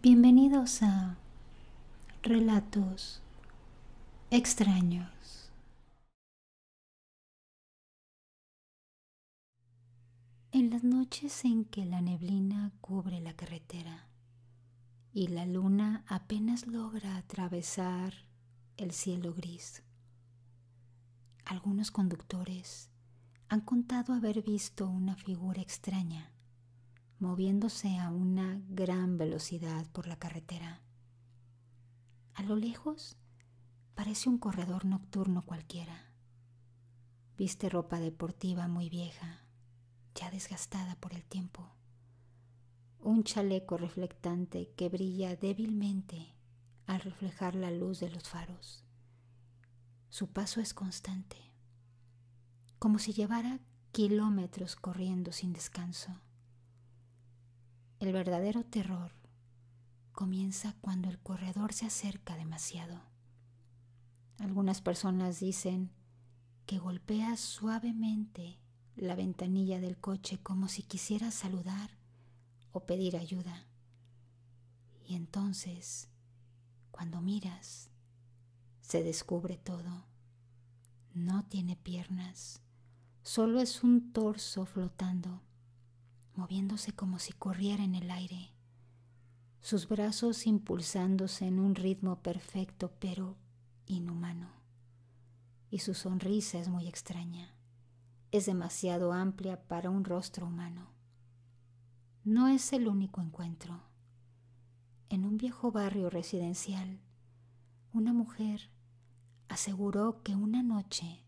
Bienvenidos a Relatos Extraños. En las noches en que la neblina cubre la carretera y la luna apenas logra atravesar el cielo gris, algunos conductores han contado haber visto una figura extraña moviéndose a una gran velocidad por la carretera. A lo lejos parece un corredor nocturno cualquiera. Viste ropa deportiva muy vieja, ya desgastada por el tiempo. Un chaleco reflectante que brilla débilmente al reflejar la luz de los faros. Su paso es constante, como si llevara kilómetros corriendo sin descanso. El verdadero terror comienza cuando el corredor se acerca demasiado. Algunas personas dicen que golpea suavemente la ventanilla del coche como si quisiera saludar o pedir ayuda. Y entonces, cuando miras, se descubre todo. No tiene piernas, solo es un torso flotando, moviéndose como si corriera en el aire. Sus brazos impulsándose en un ritmo perfecto pero inhumano. Y su sonrisa es muy extraña. Es demasiado amplia para un rostro humano. No es el único encuentro. En un viejo barrio residencial, una mujer aseguró que una noche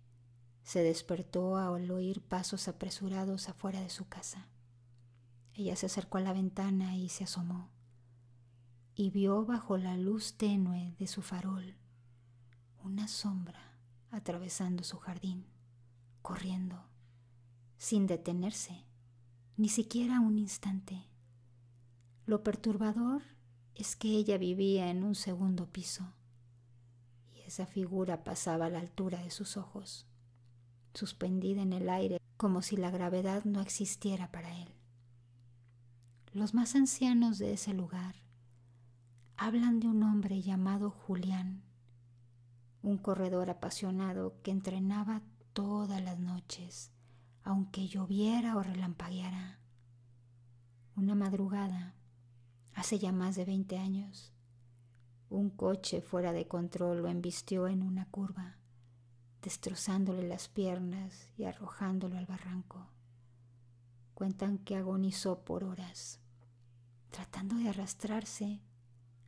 se despertó al oír pasos apresurados afuera de su casa. Ella se acercó a la ventana y se asomó, y vio bajo la luz tenue de su farol una sombra atravesando su jardín, corriendo, sin detenerse, ni siquiera un instante. Lo perturbador es que ella vivía en un segundo piso, y esa figura pasaba a la altura de sus ojos, suspendida en el aire como si la gravedad no existiera para él. Los más ancianos de ese lugar hablan de un hombre llamado Julián, un corredor apasionado que entrenaba todas las noches, aunque lloviera o relampagueara. Una madrugada, hace ya más de 20 años, un coche fuera de control lo embistió en una curva, destrozándole las piernas y arrojándolo al barranco. Cuentan que agonizó por horas, tratando de arrastrarse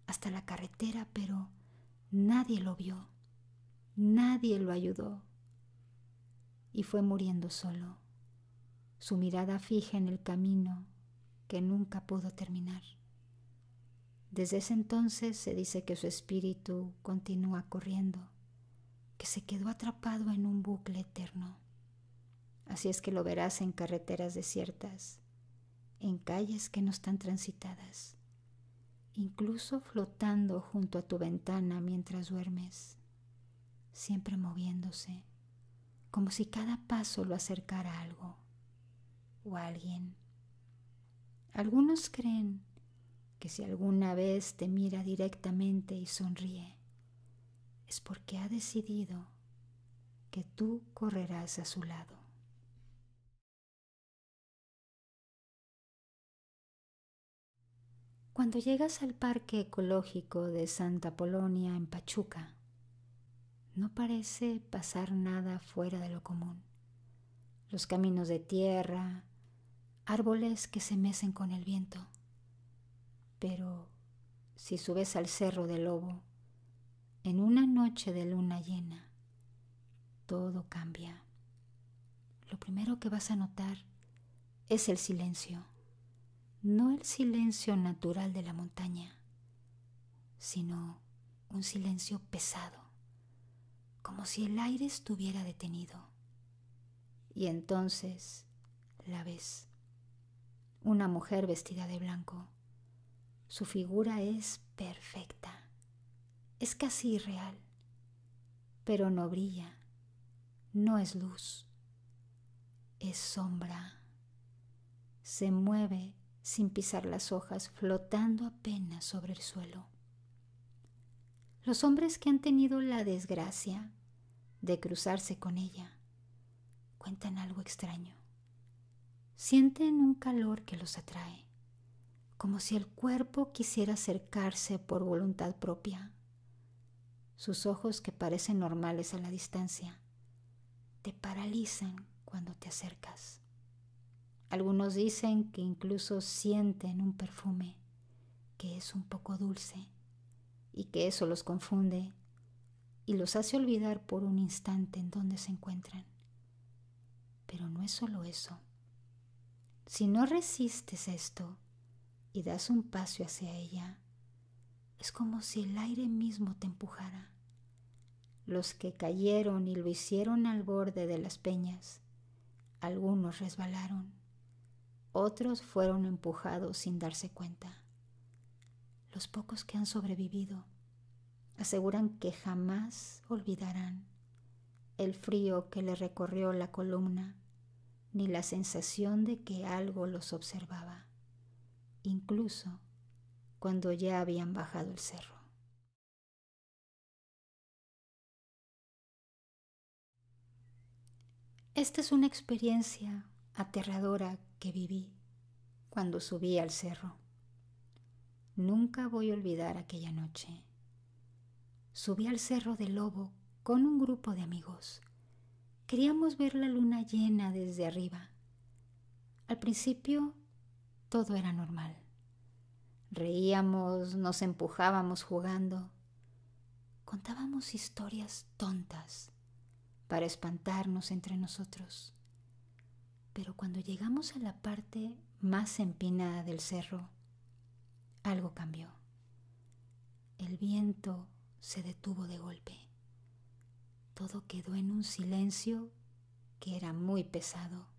hasta la carretera, pero nadie lo vio, nadie lo ayudó, y fue muriendo solo, su mirada fija en el camino que nunca pudo terminar. Desde ese entonces se dice que su espíritu continúa corriendo, que se quedó atrapado en un bucle eterno. Así es que lo verás en carreteras desiertas, en calles que no están transitadas, incluso flotando junto a tu ventana mientras duermes, siempre moviéndose, como si cada paso lo acercara a algo o a alguien. Algunos creen que si alguna vez te mira directamente y sonríe, es porque ha decidido que tú correrás a su lado. Cuando llegas al Parque Ecológico de Santa Polonia en Pachuca, no parece pasar nada fuera de lo común. Los caminos de tierra, árboles que se mecen con el viento. Pero si subes al Cerro del Lobo, en una noche de luna llena, todo cambia. Lo primero que vas a notar es el silencio. No el silencio natural de la montaña, sino un silencio pesado, como si el aire estuviera detenido. Y entonces la ves, una mujer vestida de blanco. Su figura es perfecta, es casi irreal, pero no brilla, no es luz, es sombra. Se mueve sin pisar las hojas, flotando apenas sobre el suelo. Los hombres que han tenido la desgracia de cruzarse con ella cuentan algo extraño. Sienten un calor que los atrae, como si el cuerpo quisiera acercarse por voluntad propia. Sus ojos, que parecen normales a la distancia, te paralizan cuando te acercas. Algunos dicen que incluso sienten un perfume que es un poco dulce y que eso los confunde y los hace olvidar por un instante en dónde se encuentran. Pero no es solo eso. Si no resistes esto y das un paso hacia ella, es como si el aire mismo te empujara. Los que cayeron y lo hicieron al borde de las peñas, algunos resbalaron, otros fueron empujados sin darse cuenta. Los pocos que han sobrevivido aseguran que jamás olvidarán el frío que le recorrió la columna, ni la sensación de que algo los observaba, incluso cuando ya habían bajado el cerro. Esta es una experiencia aterradora que viví cuando subí al cerro. Nunca voy a olvidar aquella noche. Subí al Cerro del Lobo con un grupo de amigos. Queríamos ver la luna llena desde arriba. Al principio todo era normal. Reíamos, nos empujábamos jugando. Contábamos historias tontas para espantarnos entre nosotros. Pero cuando llegamos a la parte más empinada del cerro, algo cambió. El viento se detuvo de golpe. Todo quedó en un silencio que era muy pesado,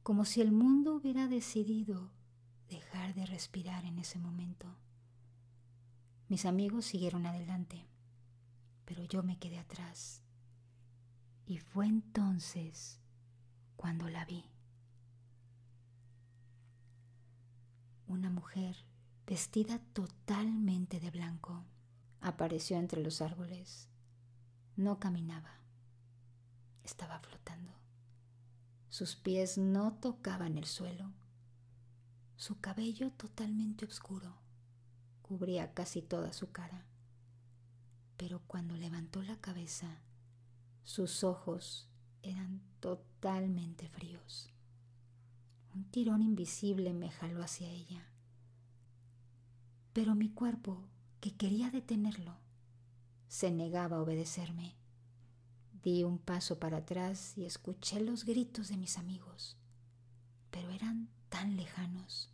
como si el mundo hubiera decidido dejar de respirar en ese momento. Mis amigos siguieron adelante, pero yo me quedé atrás. Y fue entonces cuando la vi. Una mujer vestida totalmente de blanco apareció entre los árboles. No caminaba, estaba flotando. Sus pies no tocaban el suelo. Su cabello totalmente oscuro cubría casi toda su cara. Pero cuando levantó la cabeza, sus ojos eran totalmente fríos. Un tirón invisible me jaló hacia ella. Pero mi cuerpo, que quería detenerlo, se negaba a obedecerme. Di un paso para atrás y escuché los gritos de mis amigos, pero eran tan lejanos,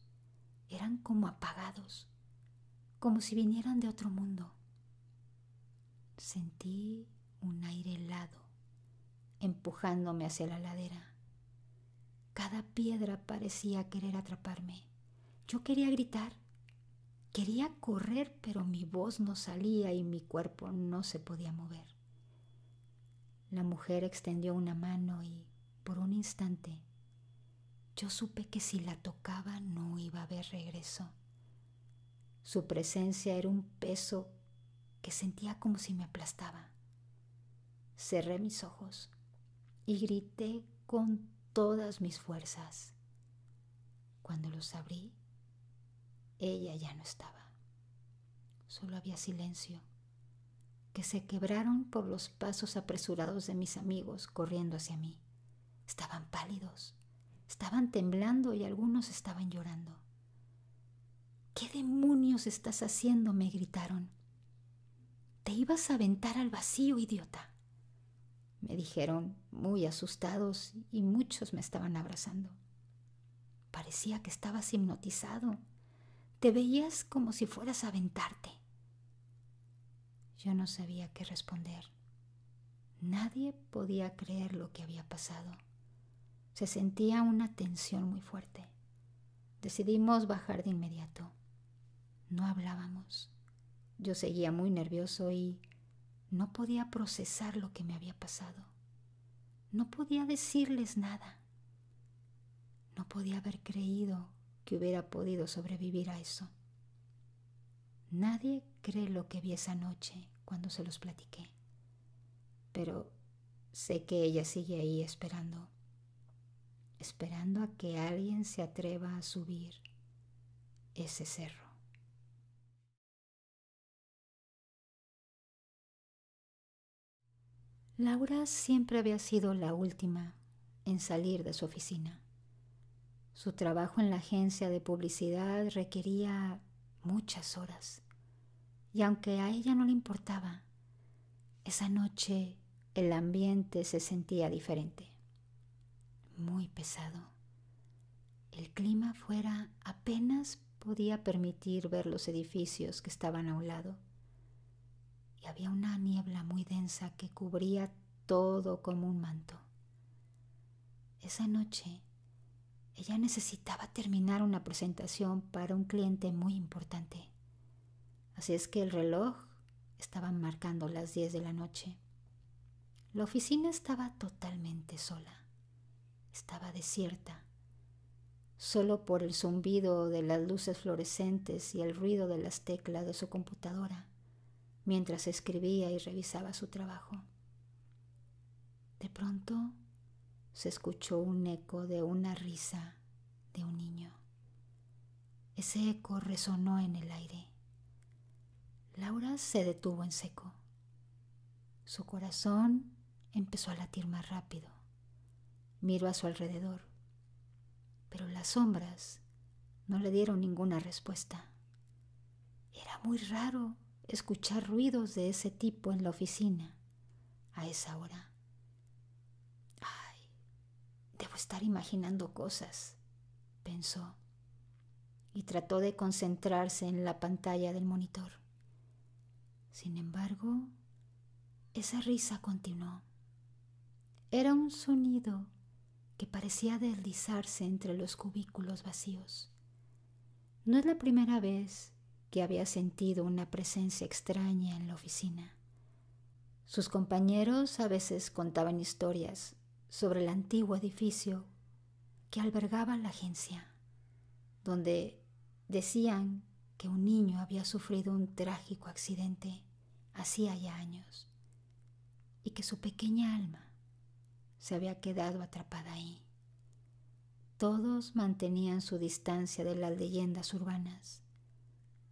eran como apagados, como si vinieran de otro mundo. Sentí un aire helado empujándome hacia la ladera. Cada piedra parecía querer atraparme. Yo quería gritar, quería correr, pero mi voz no salía y mi cuerpo no se podía mover. La mujer extendió una mano y, por un instante, yo supe que si la tocaba no iba a haber regreso. Su presencia era un peso que sentía como si me aplastaba. Cerré mis ojos y grité con todas mis fuerzas. Cuando los abrí, ella ya no estaba. Solo había silencio, que se quebraron por los pasos apresurados de mis amigos corriendo hacia mí. Estaban pálidos, estaban temblando y algunos estaban llorando. ¿Qué demonios estás haciendo?, me gritaron. Te ibas a aventar al vacío, idiota, me dijeron muy asustados y muchos me estaban abrazando. Parecía que estabas hipnotizado. Te veías como si fueras a aventarte. Yo no sabía qué responder. Nadie podía creer lo que había pasado. Se sentía una tensión muy fuerte. Decidimos bajar de inmediato. No hablábamos. Yo seguía muy nervioso y no podía procesar lo que me había pasado. No podía decirles nada. No podía haber creído que hubiera podido sobrevivir a eso. Nadie cree lo que vi esa noche cuando se los platiqué, pero sé que ella sigue ahí esperando a que alguien se atreva a subir ese cerro. Laura siempre había sido la última en salir de su oficina. Su trabajo en la agencia de publicidad requería muchas horas, y aunque a ella no le importaba, esa noche el ambiente se sentía diferente, muy pesado. El clima afuera apenas podía permitir ver los edificios que estaban a un lado, y había una niebla muy densa que cubría todo como un manto. Esa noche ella necesitaba terminar una presentación para un cliente muy importante, así es que el reloj estaba marcando las 10 de la noche. La oficina estaba totalmente sola, estaba desierta. Solo por el zumbido de las luces fluorescentes y el ruido de las teclas de su computadora, mientras escribía y revisaba su trabajo. De pronto se escuchó un eco de una risa de un niño. Ese eco resonó en el aire. Laura se detuvo en seco. Su corazón empezó a latir más rápido. Miró a su alrededor, pero las sombras no le dieron ninguna respuesta. Era muy raro escuchar ruidos de ese tipo en la oficina a esa hora. Ay, debo estar imaginando cosas, pensó, y trató de concentrarse en la pantalla del monitor. Sin embargo, esa risa continuó. Era un sonido que parecía deslizarse entre los cubículos vacíos. No es la primera vez que había sentido una presencia extraña en la oficina. Sus compañeros a veces contaban historias sobre el antiguo edificio que albergaba la agencia, donde decían que un niño había sufrido un trágico accidente hacía ya años y que su pequeña alma se había quedado atrapada ahí. Todos mantenían su distancia de las leyendas urbanas,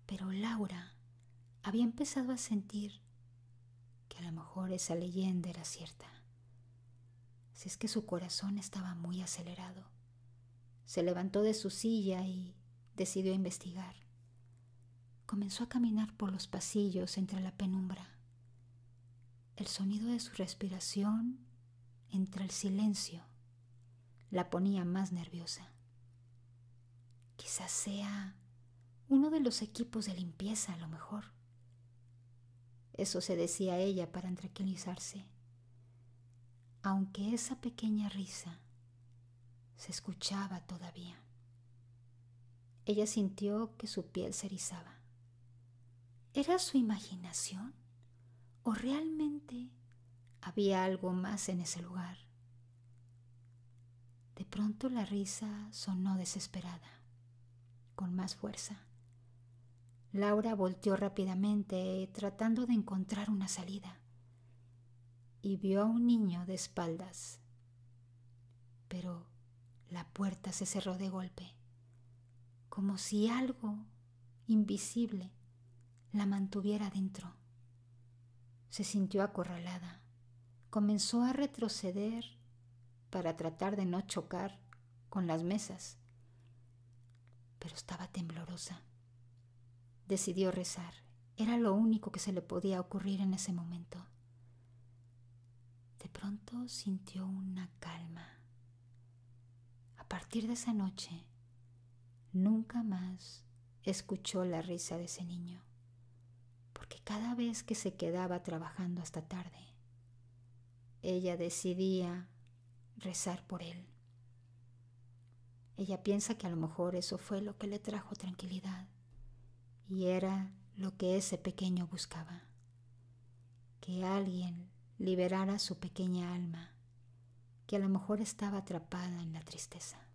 pero Laura había empezado a sentir que a lo mejor esa leyenda era cierta. Si es que su corazón estaba muy acelerado. Se levantó de su silla y decidió investigar. Comenzó a caminar por los pasillos entre la penumbra. El sonido de su respiración entre el silencio la ponía más nerviosa. Quizás sea uno de los equipos de limpieza, a lo mejor. Eso se decía ella para tranquilizarse, aunque esa pequeña risa se escuchaba todavía. Ella sintió que su piel se erizaba. ¿Era su imaginación o realmente había algo más en ese lugar? De pronto la risa sonó desesperada, con más fuerza. Laura volteó rápidamente tratando de encontrar una salida y vio a un niño de espaldas, pero la puerta se cerró de golpe, como si algo invisible la mantuviera dentro. Se sintió acorralada, comenzó a retroceder para tratar de no chocar con las mesas, pero estaba temblorosa. Decidió rezar. Era lo único que se le podía ocurrir en ese momento. De pronto sintió una calma. A partir de esa noche, nunca más escuchó la risa de ese niño, porque cada vez que se quedaba trabajando hasta tarde, ella decidía rezar por él. Ella piensa que a lo mejor eso fue lo que le trajo tranquilidad. Y era lo que ese pequeño buscaba, que alguien liberara su pequeña alma, que a lo mejor estaba atrapada en la tristeza.